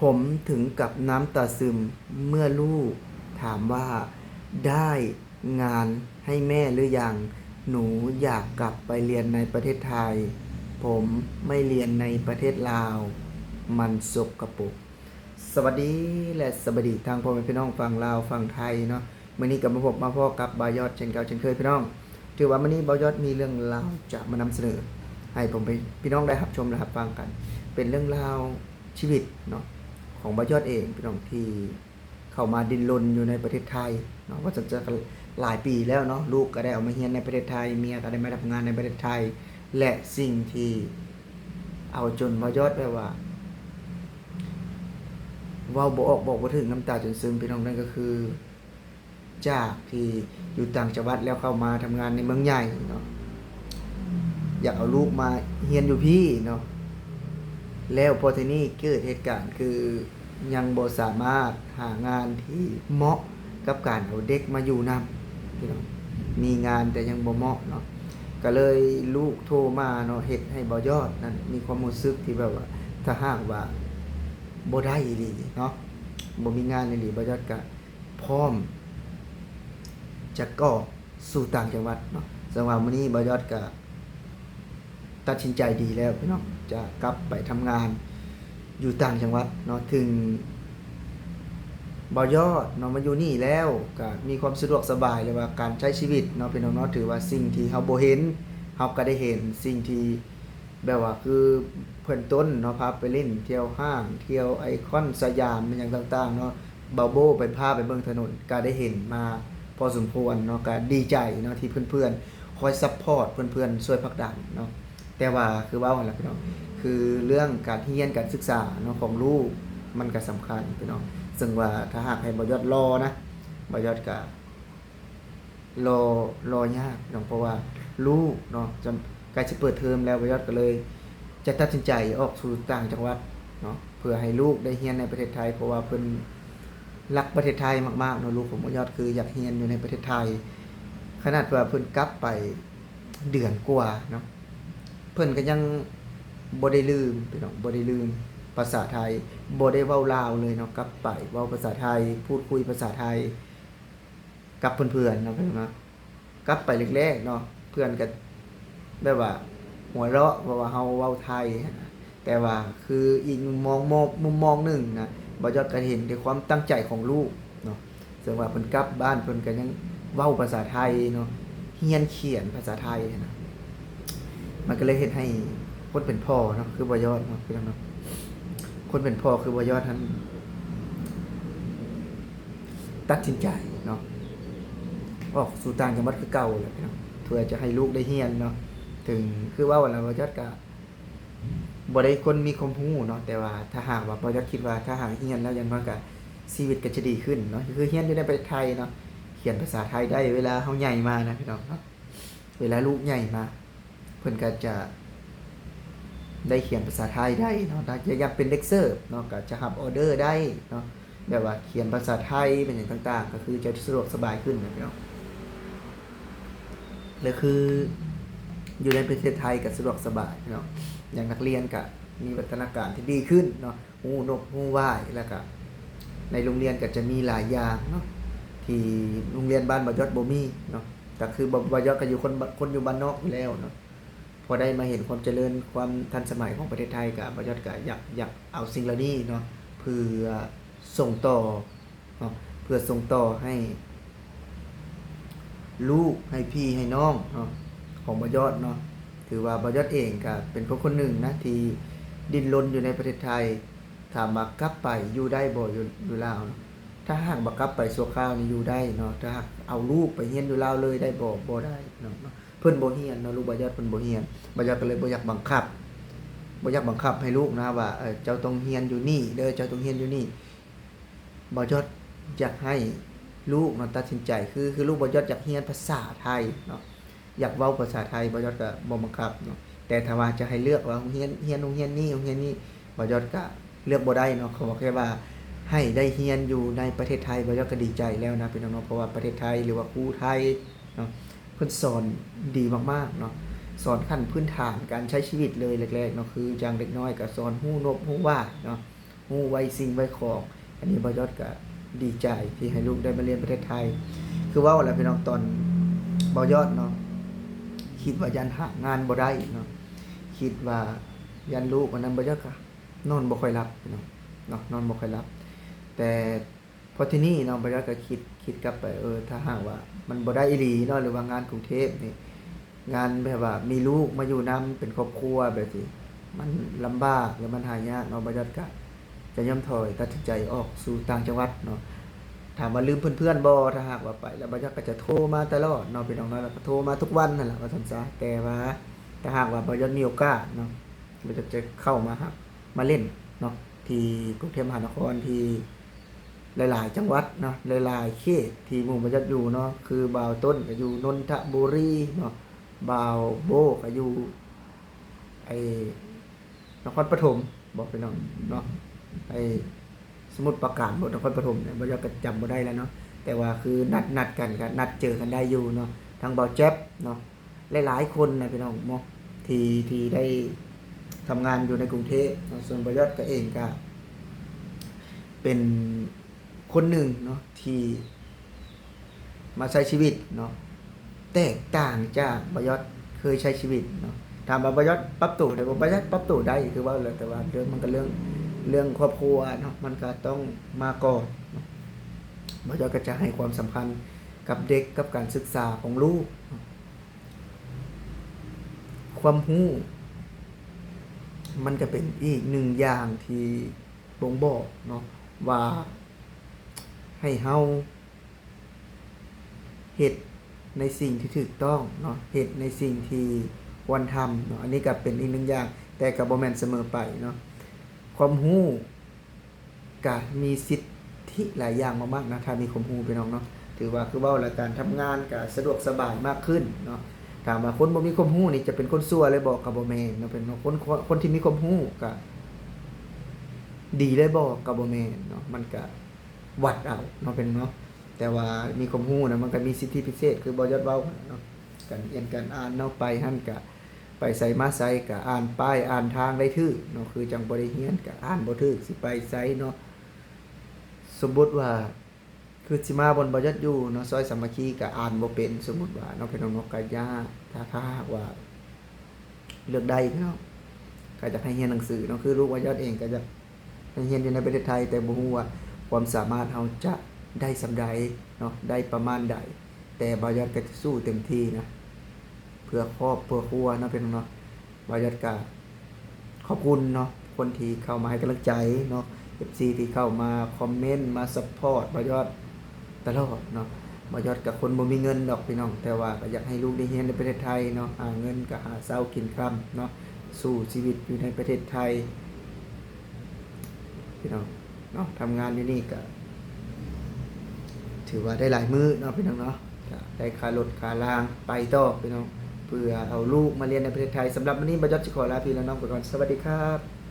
ผมถึงกับน้ำตาซึมเมื่อลูกถามว่าได้งานให้แม่หรือยังหนูอยากกลับไปเรียนในประเทศไทยผมไม่เรียนในประเทศลาวมันสกปรกสวัสดีและสวัสดีทางพ่อแม่พี่น้องฝั่งลาวฝั่งไทยเนาะมื้อนี้ก็มาพบมาพ่อกับบายอดเช่นเก่าเช่นเคยพี่น้องถือว่ามื้อนี้บายอดมีเรื่องราวจะมานำเสนอให้ผมไปพี่น้องได้รับชมและรับฟังกันเป็นเรื่องราวชีวิตเนาะของบายอดเองพี่น้องที่เข้ามาดิ้นรนอยู่ในประเทศไทยเนาะว่าจะหลายปีแล้วเนาะลูกก็ได้ออกมาเรียนในประเทศไทยเมียก็ได้มาทำงานในประเทศไทยและสิ่งที่เอาจนบายอดได้ว่าเว้าบ่ออกบอกบ่ถึงน้ำตาจนซึมพี่น้องนั่นก็คือจากที่อยู่ต่างจังหวัดแล้วเข้ามาทำงานในเมืองใหญ่เนาะอยากเอาลูกมาเรียนอยู่พี่เนาะแล้วพอทีนี้เกิดเหตุการณ์คือยังบ่สามารถหางานที่เหมาะกับการเอาเด็กมาอยู่นำพี่น้องมีงานแต่ยังบ่เหมาะเนาะก็เลยลูกโทรมาเนาะเฮ็ดให้บ่ยอดนั้นมีความรู้สึกที่แบบว่าถ้าหากว่าบ่ได้อีหลีเนาะบ่มีงานอีหลีบ่ยอดก็พร้อมจะก็สู่ต่างจังหวัดเนาะสำหรับมื้อนี้บ่ยอดก็ตัดสินใจดีแล้วพี่น้องจะกลับไปทำงานอยู่ต่างจังหวัดเนาะถึงบ่ยอดเนาะมาอยู่นี่แล้วก็มีความสะดวกสบายเลยว่าการใช้ชีวิตเนาะพี่น้องเนาะถือว่าสิ่งที่เฮาบ่เห็นเฮาก็ได้เห็นสิ่งที่แบบว่าคือเพิ่นต้นเนาะพาไปเล่นเที่ยวห้างเที่ยวไอคอนสยามเป็นหยังต่างๆเนาะบับโบไปพาไปเบิ่งถนนก็ได้เห็นมาพอสมควรเนาะก็ดีใจเนาะที่เพื่อนๆคอยซัปพอร์ตเพื่อนๆช่วยผลักดันเนาะแต่ว่าคือว่าหั่นล่ะพี่น้องคือเรื่องการเรียนการศึกษาเนาะของลูกมันก็สำคัญพี่น้องซึ่งว่าถ้าหากให้บ่ยอดรอนะบ่ยอดก็รอยากเนาะเพราะว่าลูกเนาะจใกล้สิเปิดเทอมแล้วบ่ยอดก็เลยจะตัดสินใจออกสู่ต่างจังหวัดเนาะเพื่อให้ลูกได้เรียนในประเทศไทยเพราะว่าเพิ่นรักประเทศไทยมากๆเนาะลูกของบ่ยอดคืออยากเรียนอยู่ในประเทศไทยขนาดว่าเพิ่นกลับไปเดือนกว่าเนาะเพิ่นก็ยังบ่ได้ลืมพี่น้องบ่ได้ลืมภาษาไทยบ่ได้เว้าลาวเลยเนาะกลับไปเว้าภาษาไทยพูดคุยภาษาไทยกับเพื่อนๆเนาะพี่น้องเนาะกลับไปแรกๆเนาะเพื่อนก็แบบว่าหัวเราะเพราะว่าเฮาเว้าไทยนะแต่ว่าคืออีกมุมมองหนึ่งนะบ่ยอดก็เห็นถึงความตั้งใจของลูกเนาะซึ่งว่าเพิ่นกลับบ้านเพิ่นก็ยังเว้าภาษาไทยเนาะเรียนเขียนภาษาไทยนะมันก็เลยเฮ็ดให้คนเป็นพ่อเนาะคือบ่ยอดเนาะพี่น้องเนาะคนเป็นพ่อคือบ่ยอดท่านตัดสินใจเนาะออกสู่ต่างจังหวัดคือเก่าแหละพี่น้องเพื่อจะให้ลูกได้เรียนเนาะถึงคือว่าแล้วบ่ยอดก็บ่ได้คนมีความรู้เนาะแต่ว่าถ้าหากว่าบ่ยอดคิดว่าถ้าหากเรียนแล้วอย่างน้อยก็ชีวิตก็จะดีขึ้นเนาะคือเรียนอยู่ในประเทศไทยเนาะเขียนภาษาไทยได้เวลาเฮาใหญ่มานะพี่น้องเนาะเวลาลูกใหญ่มาเพิ่นก็จะได้เขียนภาษาไทยได้เนาะถ้าอยากเป็นเด็กเสิร์ฟเนาะก็จะรับออเดอร์ได้เนาะแบบว่าเขียนภาษาไทยเป็นอย่างต่างๆก็คือจะสะดวกสบายขึ้นนะพี่น้องเลยคืออยู่ในประเทศไทยก็สะดวกสบายเนาะอย่างนักเรียนก็มีวัฒนาการที่ดีขึ้นเนาะฮู้นกฮู้ไหว้แล้วก็ในโรงเรียนก็จะมีหลายอย่างเนาะที่โรงเรียนบ้านบ่ยอดบ่มีเนาะก็คือบ่ยอดก็อยู่คนอยู่บ้านนอกอยู่แล้วเนาะพอได้มาเห็นความเจริญความทันสมัยของประเทศไทยก็บ่ยอดก็อยากเอาสิ่งเหล่านี้เนาะเพื่อส่งต่อเนาะเพื่อส่งต่อให้ลูกให้พี่ให้น้องเนาะของบ่ยอดเนาะถือว่าบ่ยอดเองก็เป็นคนหนึ่งนะที่ดิ้นรนอยู่ในประเทศไทยถามว่ากลับไปอยู่ได้บ่อยู่ลาวเนาะถ้าหากบ่กลับไปชั่วคราวนี่อยู่ได้เนาะถ้าหากเอาลูกไปเรียนอยู่ลาวเลยได้บ่ได้เนาะเพิ่นบ่เรียนเนาะลูกบ่ยอดเพิ่นบ่เรียนบ่ยอดก็เลยบ่อยากบังคับให้ลูกนะว่าเจ้าต้องเรียนอยู่นี่เด้อเจ้าต้องเรียนอยู่นี่บ่ยอดอยากให้ลูกเนาะตัดสินใจคือลูกบ่ยอดอยากเรียนภาษาไทยเนาะอยากเว้าภาษาไทยบ่ยอดก็บ่บังคับเนาะแต่ถ้าว่าจะให้เลือกว่าโรงเรียนนี้บ่ยอดก็เลือกบ่ได้เนาะเขาบอกแค่ว่าให้ได้เรียนอยู่ในประเทศไทยบ่ยอดก็ดีใจแล้วนะพี่น้องเนาะเพราะว่าประเทศไทยหรือว่าครูไทยเนาะเพิ่นสอนดีมากๆเนาะสอนขั้นพื้นฐานการใช้ชีวิตเลยแรกๆเนาะคือจังเด็กน้อยก็สอนฮู้นกฮู้ว่าเนาะ ฮู้ไว้สิ่งไว้ของอันนี้บ่ยอดก็ดีใจที่ให้ลูกได้มาเรียนประเทศไทยคือเว้าแหละพี่น้องตอนบ่ยอดเนาะคิดว่ายันหางานบ่ได้เนาะคิดว่ายันลูกวันนั้นบ่ยอดก็นอนบ่ค่อยหลับพี่น้องเนาะนอนบ่ค่อยหลับแต่พอที่นี่เนาะบ่ยอดก็คิดกลับไปถ้าหากว่ามันบ่ได้อีหลีเนาะหรือว่างานกรุงเทพนี่งานแบบว่ามีลูกมาอยู่นํเป็นครอบครัวแบบนี้มันลำบากหรือมันหายากเนาะบ่ยอดก็จะย่อมถอยตัดสินใจออกสู่ต่างจังหวัดเนาะถามว่าลืมเพื่อนๆบ่ถ้าหากว่าไปแล้วบ่ยอดก็จะโทรมาตลอดเนาะพี่น้องเนาะแล้วก็โทรมาทุกวันนั่นแหละว่าซั่นซะแต่ว่าถ้าหากว่าบ่ยอดมีโอกาสเนาะบ่ยอดจะเข้ามามาเล่นเนาะที่กรุงเทพมหานครที่หลายๆจังหวัดเนาะหลายๆเขตที่หมู่บ่ยอดอยู่เนาะคือบ่าวต้นก็อยู่นนทบุรีเนาะบ่าวโบก็อยู่ไอ้นครปฐมบอกพี่น้องเนาะไอ้สมุทรปราการบ่นครปฐมเนี่ยบ่ยอดก็จำบ่ได้แล้วเนาะแต่ว่าคือนัดกันก็นัดเจอกันได้อยู่เนาะทางบ่าวแจ๊บเนาะหลายๆคนนะพี่น้องเนาะที่ได้ทำงานอยู่ในกรุงเทพเนาะส่วนบ่ยอดก็เองก็เป็นคนหนึ่งเนาะที่มาใช้ชีวิตเนาะแตกต่างจากบ่ยอดเคยใช้ชีวิตเนาะถามว่าบ่ยอดปรับตัวได้บ่ยอดปรับตัวได้คือว่าแต่ว่าเรื่องมันก็เรื่องครอบครัวเนาะมันก็ต้องมาก่อนเนาะบ่ยอดก็จะให้ความสำคัญกับเด็กกับการศึกษาของลูกเนาะความรู้มันก็เป็นอีกหนึ่งอย่างที่บ่งบอกเนาะว่าให้เฮาเฮ็ดในสิ่งที่ถูกต้องเนาะเฮ็ดในสิ่งที่ควรทำเนาะอันนี้ก็เป็นอีกหนึ่งอย่างแต่ก็บ่แม่นเสมอไปเนาะความรู้ก็มีสิทธิหลายอย่างมากๆนะถ้ามีความรู้พี่น้องเนาะถือว่าคือเว้าแล้วการทำงานก็สะดวกสบายมากขึ้นเนาะถามว่าคนบ่มีความรู้นี่จะเป็นคนซั่วเลยบ่ก็บ่แม่นเนาะเป็นคนที่มีความรู้ก็ดีเลยบ่ก็บ่แม่นเนาะมันก็วัดเอาเนาะเป็นเนาะแต่ว่ามีความรู้นะมันก็มีสิทธิพิเศษคือบ่ยอดเว้าเนาะการเรียนการอ่านเนาะไปหั่นก็ไปไสมาไสก็อ่านป้ายอ่านทางได้ถูกเนาะคือจังบ่ได้เรียนก็อ่านบ่ถูกสิไปไสเนาะสมมุติว่าคือสิมาบนบ่ยอดอยู่เนาะซอยสามัคคีก็อ่านบ่เป็นสมมุติว่าเนาะพี่น้องเนาะก็ยากถ้าหากว่าเลือกได้พี่น้องก็อยากให้เรียนหนังสือเนาะคือลูกว่ายอดเองก็อยากให้เรียนอยู่ในประเทศไทยแต่บ่ฮู้ว่าความสามารถเฮาจะได้ส่ำใดเนาะได้ประมาณใดแต่บ่ยอดก็จะสู้เต็มที่นะเพื่อครอบเพื่อครัวเนาะพี่น้องเนาะบ่ยอดก็ขอบคุณเนาะคนที่เข้ามาให้กำลังใจเนาะ FC ที่เข้ามาคอมเมนต์มาซัปพอร์ตบ่ยอดตลอดเนาะบ่ยอดกับคนบ่มีเงินดอกพี่น้องแต่ว่าก็อยากให้ลูกได้เรียนในประเทศไทยเนาะหาเงินก็หาเช้ากินค่ำเนาะสู้ชีวิตอยู่ในประเทศไทยพี่น้องเนาะทำงานอยู่นี่ก็ถือว่าได้หลายมื้อเนาะพี่น้องเนาะก็ได้ค่ารถค่าล่างไปต่อพี่น้องเพื่อเอาลูกมาเรียนในประเทศไทยสำหรับวันนี้บ่ยอดสิขอลาพี่และน้องไปก่อนสวัสดีครับ